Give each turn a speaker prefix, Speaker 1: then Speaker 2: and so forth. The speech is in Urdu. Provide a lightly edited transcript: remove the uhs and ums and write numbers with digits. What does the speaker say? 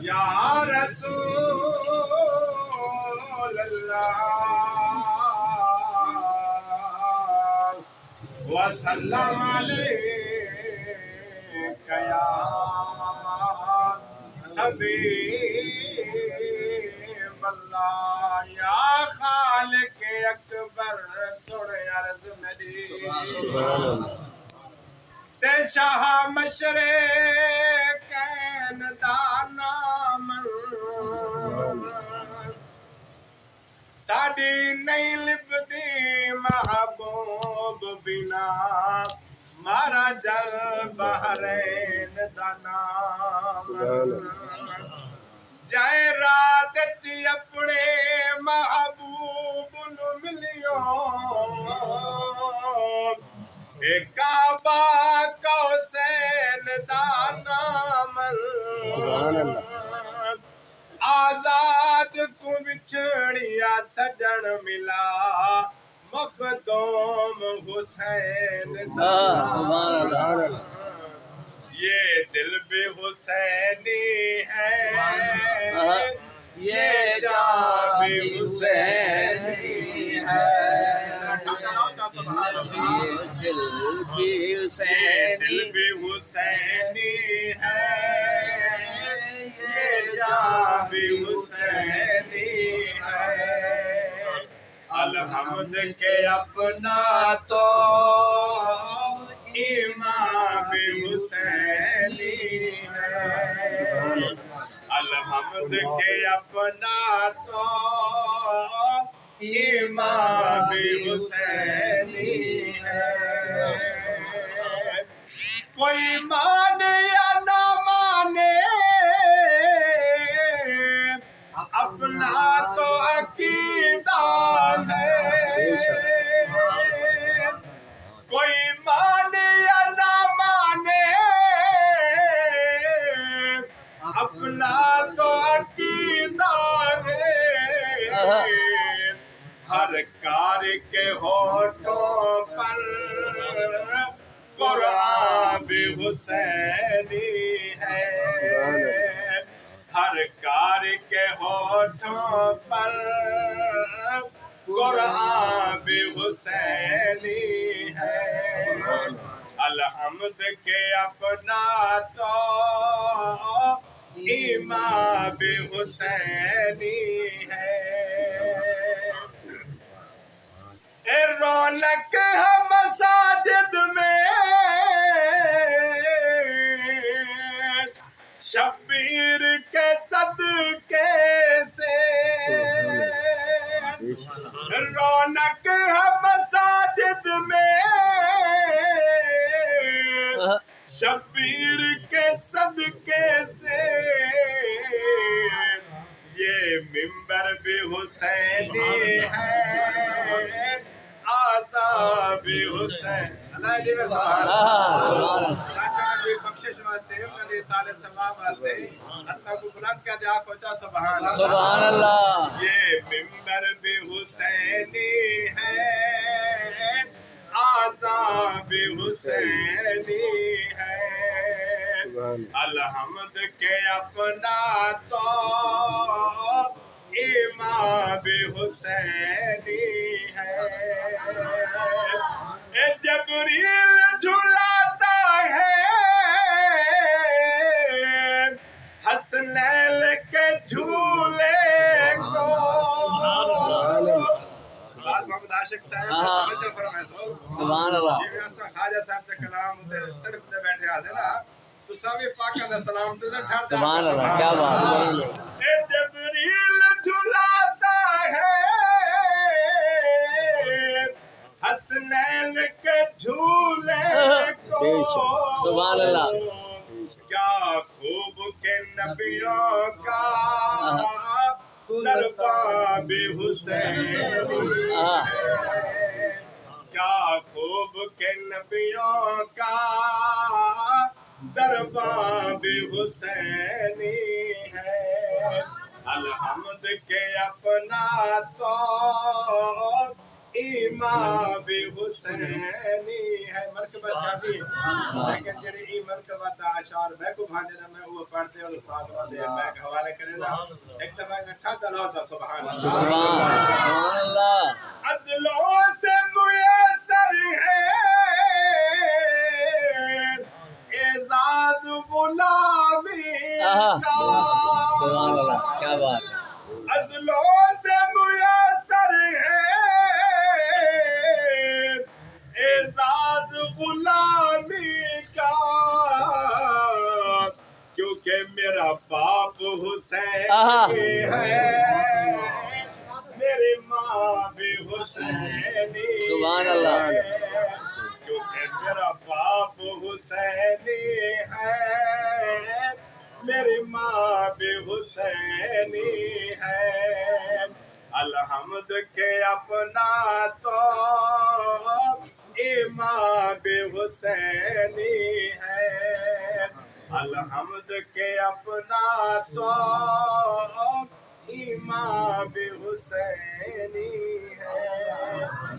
Speaker 1: یا رسول اللہ وسلم علیک یا حبیب اللہ یا خالق اکبر سن عرض میری تے شاہ مشرقین دانا من ساڈی نہیں لبدی محبوب بنا مارا جل بحرین دانا من جائے رات چی اپنے محبوب نو ملیو کعبہ کا حسین دانا من آزاد کو بچھڑیا سجن ملا مخدوم حسین دانا یہ دل بھی حسینی ہے یہ جان بھی حسینی ہے دل بھی حسینی ہے یہ جان بھی حسینی ہے الحمد کے اپنا تو امام حسینی ہے الحمد کے اپنا تو امام حسینی ہے کوئی مانے یا نہ مانے اپنا تو عقیدہ ہے کوئی مانے یا نہ مانے اپنا تو عقیدہ ہے ہر کار کے ہونٹوں پر قرآن بھی حسینی ہے ہر کار کے ہونٹوں پر قرآن بھی حسینی ہے الحمد کے اپنا تو امام بھی حسینی ہے رونق ہے مساجد میں شبیر کے صدقے سے رونق ہے مساجد میں شبیر کے صدقے سے یہ منبر بھی حسینی ہے آزاد بھی حسین اللہ جی میں سبحان اللہ چاچا جی بخشش واسطے انہاں دے سال ثواب واسطے اللہ کو بلند کر دیا پہنچا سبحان اللہ یہ منبر بھی حسینی ہے آزاد بھی حسینی ہے الحمد کے اپنا تو امام بھی حسینی ہے جبریل جھلاتا ہے حسنیل کے جھولے کو استاد محمد عاشق صاحب توجہ فرمائے سبحان اللہ یہ ایسا خواجہ صاحب کے کلام تے طرف سے بیٹھے آسے نا تو سبھی پاکاں دا سلام تے ٹھہر
Speaker 2: سبحان اللہ کیا بات
Speaker 1: ہے جبریل جھلاتا ہے حسنین کے جھولے کو
Speaker 2: سبحان اللہ
Speaker 1: کیا خوب کے نبیوں کا دربار بھی حسینی ہے کیا خوب کے نبیوں کا دربار بھی حسینی ہے الحمد کے اپنا تو امام حسینی ہے مرکبت کافی لیکن جڑے ای مرکبت اشعار میں کو بھانے نا میں وہ پڑھتے اور استاد والے میں حوالے کرے نا ایک دفعہ میں ٹھاڈا لاتا سبحان اللہ
Speaker 2: سبحان اللہ
Speaker 1: ازلوں سے میسر ہے اعزاز غلامی کا
Speaker 2: سبحان اللہ کیا بات ہے
Speaker 1: ازلوں سے میسر ہے اعزاز غلامی کا کیونکہ میرا باپ حسین ہے میری ماں بھی حسینی
Speaker 2: سبحان اللہ
Speaker 1: کیونکہ میرا باپ حسینی ہے میری ماں بھی حسینی ہے الحمد کے اپنا تو امام حسینی ہے الحمد کے اپنا تو امام حسینی ہے